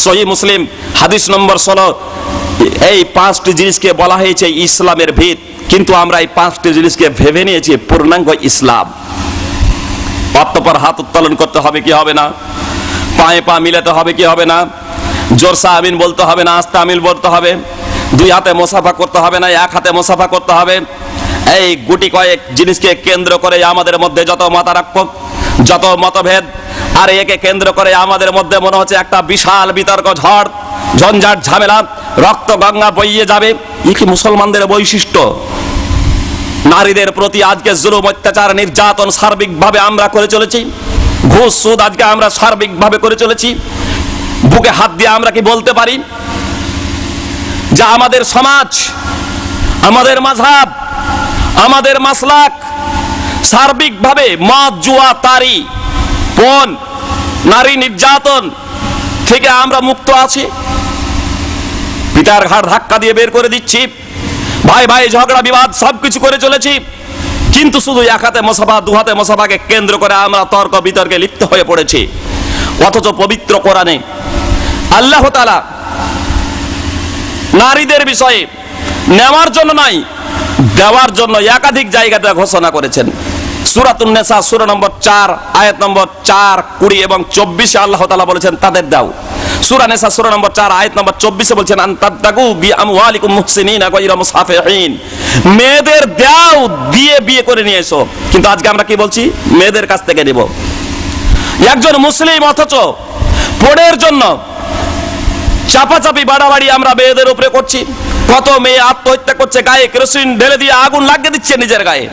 সহিহ মুসলিম হাদিস নম্বর 16। এই 5টি জিনিসকে বলা হয়েছে ইসলামের ভিত, কিন্তু আমরা এই 5টি জিনিসকে ভেবে নিয়েছি পূর্ণাঙ্গ ইসলাম। অতঃপর হাত উত্তোলন করতে হবে কি হবে না, পায়ে পা মিলাতে হবে কি হবে না, জোরসা আমিন বলতে হবে না আস্তে আমিন বলতে হবে, 2 হাতে মুসাফা করতে হবে না 1 হাতে মুসাফা করতে হবে। এই গুটি কয়েক জিনিসকে কেন্দ্র করে আমাদের মধ্যে যত মতানৈক্য, যত মতভেদ, আর একে কেন্দ্র করে আমাদের মধ্যে মনে হচ্ছে একটা বিশাল বিতর্ক ঝড়, ঝঞ্ঝাট, ঝামেলা, রক্ত গঙ্গা বইয়ে যাবে। এ কি মুসলমানদের বৈশিষ্ট্য? নারীদের প্রতি আজকে জুলুম, অত্যাচার, নির্যাতন সার্বিকভাবে আমরা করে চলেছি। ঘুষ, সুদ আজকে আমরা সার্বিকভাবে করে চলেছি। বুকে হাত দিয়ে আমরা কি বলতে পারি যে আমাদের সমাজ, আমাদের মাযহাব, আমাদের মাসলাক সার্বিকভাবে মদ, জুয়া, তারি, পণ, নারী নির্যাতন থেকে আমরা মুক্ত আছি? পিতার ঘাড় ধাক্কা দিয়ে বের করে দিচ্ছি, ভাই ভাই ঝগড়া বিবাদ সবকিছু করে চলেছি, কিন্তু শুধু 1 হাতে মুসাফা 2 হাতে মুসাফাকে কেন্দ্র করে আমরা তর্ক বিতর্কে লিপ্ত হয়ে পড়েছি। অথচ পবিত্র কোরআনে আল্লাহ তাআলা নারীদের বিষয়ে নেওয়ার জন্য নয়, দেওয়ার জন্য একাধিক জায়গাতে ঘোষণা করেছেন। সূরাতুন নিসা সূরা নম্বর 4 আয়াত নম্বর 4, 20 এবং 24 আল্লাহ তাআলা বলেছেন তাদের দাও। সূরা নিসা সূরা নম্বর 4 আয়াত নম্বর 24 বলছেন আনতাদাগু বিআমওয়ালিকুম মুহসিনিনা গায়রা মুসাফিহিন, মেয়েদের দাও দিয়ে বিয়ে করে নিয়ে এসো। কিন্তু আজকে আমরা কি বলছি? মেয়েদের কাছ থেকে নেব। একজন মুসলিম অথচ পড়ের জন্য চাপাচাপি বাড়াবাড়ি আমরা মেয়েদের উপরে করছি। কত মেয়ে আত্মহত্যা করছে, গায়ে কেরোসিন ঢেলে দিয়ে আগুন লাগিয়ে দিচ্ছে নিজের গায়ে।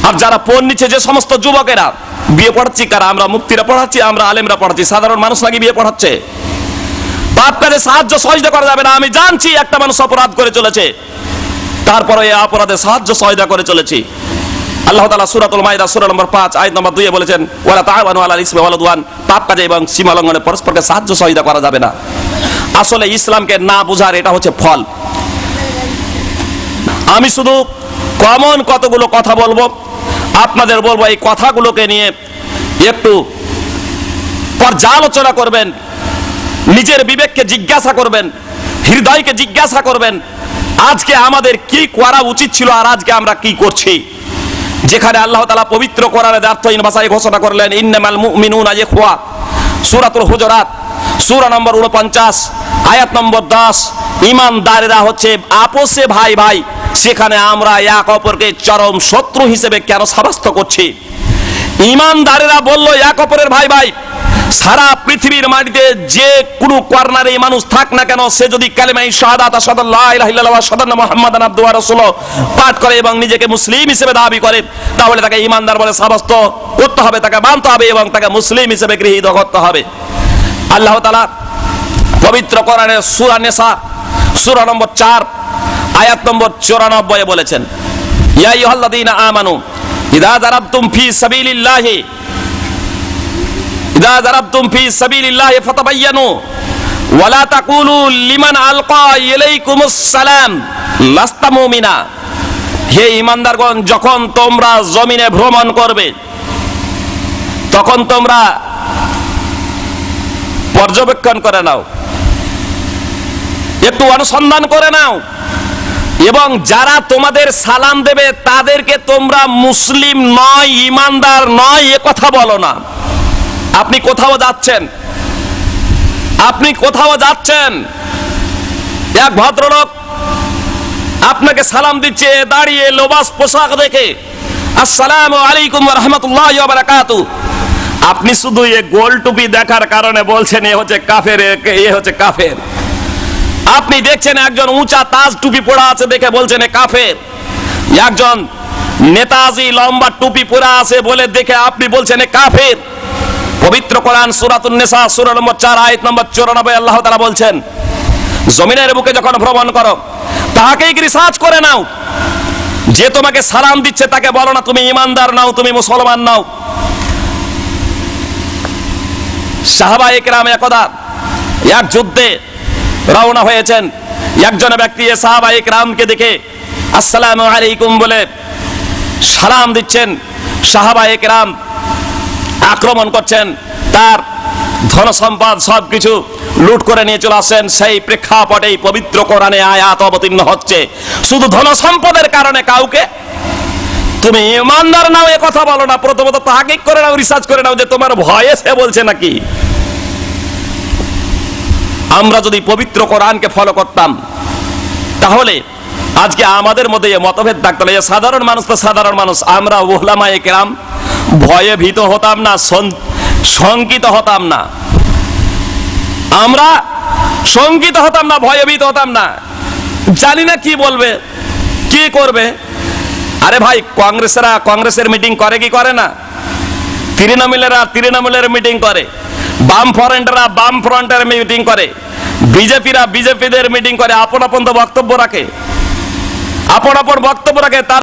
আর যারা পণ নিচ্ছে, যে সমস্ত যুবকেরা বিয়ে পড়াচ্ছি কারা? আমরা মুক্তিরা পড়াচ্ছি, আমরা আলেমরা পড়াচ্ছি, সাধারণ মানুষ নাকি বিয়ে পড়াচ্ছে? বাপ কাজে সাহায্য সহযোগিতা করা যাবে না। আমি জানছি একটা মানুষ অপরাধ করে চলেছে, তারপরে এই অপরাধে সাহায্য সহযোগিতা করে চলেছি। আল্লাহ তাআলা সূরাতুল মাইদা সূরা নম্বর 5 আয়াত নম্বর 2 এ বলেছেন ওয়ালা তাআওয়ানু আলাল ইসমি ওয়াল উদওয়ান, পাপ কাজে এবং সীমা লঙ্ঘনে পরস্পরকে সাহায্য সহযোগিতা করা যাবে না। আসলে ইসলামকে না বুঝার এটা হচ্ছে ফল। আমি শুধু কমন কতগুলো কথা বলবো, আপনাদের বলবো এই কথাগুলোকে নিয়ে একটু পর্যালোচনা করবেন, নিজের বিবেককে জিজ্ঞাসা করবেন, হৃদয়কে জিজ্ঞাসা করবেন আজকে আমাদের কি করা উচিত ছিল আর আজকে আমরা কি করছি। যেখানে আল্লাহ তাআলা পবিত্র কোরআনের অর্থহীন ভাষায় ঘোষণা করলেন ইন্নামাল মুমিনুনা ইখওয়া, সূরাতুল হুজুরাত সূরা নম্বর 49 আয়াত নম্বর 10, ঈমানদারেরা হচ্ছে আপোষে ভাই ভাই। সেখানে আমরা এক অপরকে চরম শত্রু হিসেবে কেন সাব্যস্ত করছি? ঈমানদারেরা বলল এক অপরের ভাই ভাই। সারা পৃথিবীর মাটিতে যে কোনো কর্নারে মানুষ থাক না কেন, সে যদি কালেমায়ে শাহাদাত আশহাদু আল্লা ইলাহা ইল্লাল্লাহ ওয়া আশহাদু আন্না মুহাম্মাদান আবদুহু ওয়া রাসূলুহু পাঠ করে এবং নিজেকে মুসলিম হিসেবে দাবি করে, তাহলে তাকে ঈমানদার বলে সাব্যস্ত করতে হবে, তাকে মানতে হবে এবং তাকে মুসলিম হিসেবে গৃহীত করতে হবে। আল্লাহ তাআলা পবিত্র কোরআনের সূরা নিসা সূরা নম্বর 4 আয়াত নম্বর 94 এ বলেছেন ইয়া আইয়ুহাল্লাযীনা আমানু ইযা যারাবতুম ফি সাবিলিল্লাহি ইযা যারাবতুম ফি সাবিলিল্লাহি ফাতাবায়ানু ওয়া লা তাকুলু লিমান আলকা ইলাইকুমুস সালাম লাস্তা মুমিনা। হে ঈমানদারগণ, যখন তোমরা জমিনে ভ্রমণ করবে তখন তোমরা পর্যবেক্ষণ করে নাও, একটু অনুসন্ধান করে নাও এবং যারা তোমাদের সালাম দেবে তাদেরকে তোমরা মুসলিম নয়, ঈমানদার নয় এ কথা বলো না। আপনি কোথাও যাচ্ছেন, এক ভদ্রলোক আপনাকে সালাম দিচ্ছে দাঁড়িয়ে লোবাস পোশাক দেখে, আসসালামু আলাইকুম ওয়া রাহমাতুল্লাহি ওয়া বারাকাতুহু। আপনি শুধু এই গোল টুপি দেখার কারণে বলছেন এ হচ্ছে কাফের, এ হচ্ছে কাফের। আপনি দেখছেন একজন উঁচা তাজ টুপি পরা আছে দেখে বলছেন এ কাফের। একজন নেতাজি লম্বা টুপি পরা আছে বলে দেখে আপনি বলছেন এ কাফের। পবিত্র কোরআন সূরাতুন নিসা সূরা নম্বর 4 আয়াত নম্বর 94 আল্লাহ তাআলা বলছেন জমিনের বুকে যখন ভ্রমণ করো তাকেই রিসার্চ করে নাও। যে তোমাকে সালাম দিচ্ছে তাকে বলো না তুমি ঈমানদার নাও, তুমি মুসলমান নাও। সাহাবায়ে কেরাম একদা এক যুদ্ধে রওনা হয়েছেন। একজন ব্যক্তি সাহাবায়ে কেরামকে দেখে আসসালামু আলাইকুম বলে সালাম দিচ্ছেন। সাহাবায়ে কেরাম আক্রমণ করছেন, তার ধন সম্পদ সবকিছু লুট করে নিয়ে চলে আসেন। সেই প্রেক্ষাপটেই পবিত্র কোরআনে আয়াত অবতীর্ণ হচ্ছে, শুধু ধন সম্পদের কারণে কাউকে তুমি ইমানদার নাও এ কথা বলো না, প্রথমত তাহকিক করে নাও, রিসার্চ করে নাও যে তোমার ভয়ে সে বলছে নাকি। আমরা যদি পবিত্র কোরআনকে ফলো করতাম তাহলে আজকে আমাদের মধ্যে এই মতভেদ থাকতো না। সাধারণ মানুষ তো সাধারণ মানুষ, আমরা উলামায়ে কেরাম ভয়ে ভীত হতাম না, শঙ্কিত হতাম না, আমরা শঙ্কিত হতাম না, ভয়ে ভীত হতাম না। জানি না কি বলবে, কি করবে। আরে ভাই, কংগ্রেসের মিটিং করে কি করে না, তৃণমূলের মিটিং করে, বাম ফ্রন্টের মিটিং করে, বিজেপিদের মিটিং করে, আপন আপন তো বক্তব্য রাখে, আপন আপন বক্তব্য রাখে। তার